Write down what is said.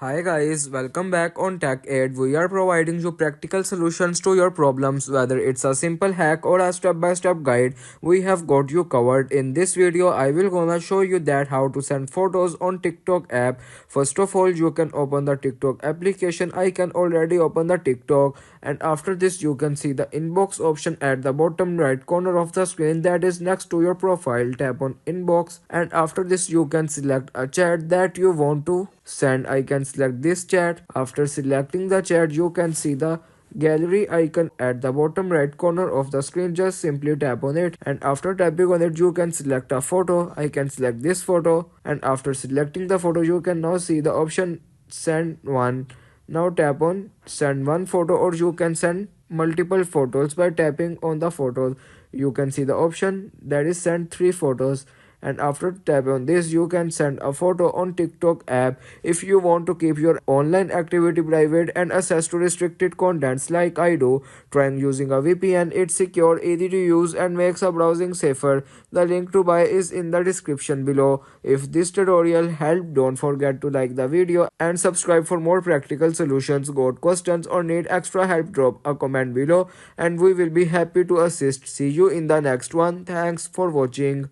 Hi guys, welcome back on Tech Aid. We are providing you practical solutions to your problems, whether it's a simple hack or a step-by-step guide. We have got you covered. In this video, I will gonna show you that how to send photos on TikTok app. First of all, you can open the TikTok application. I can already open the TikTok, and after this, you can see the inbox option at the bottom right corner of the screen that is next to your profile. Tap on inbox, and after this, you can select a chat that you want to send. I can select this chat. After selecting the chat, you can see the gallery icon at the bottom right corner of the screen. Just simply tap on it, and after tapping on it, you can select a photo. I can select this photo, and after selecting the photo, you can now see the option send one. Now tap on send one photo, or you can send multiple photos by tapping on the photos. You can see the option that is send three photos, and after tap on this you can send a photo on TikTok app. If you want to keep your online activity private and access to restricted contents like I do, trying using a VPN. It's secure, easy to use, and makes a browsing safer. The link to buy is in the description below. If this tutorial helped, don't forget to like the video and subscribe for more practical solutions. Got questions or need extra help, drop a comment below and we will be happy to assist. See you in the next one. Thanks for watching.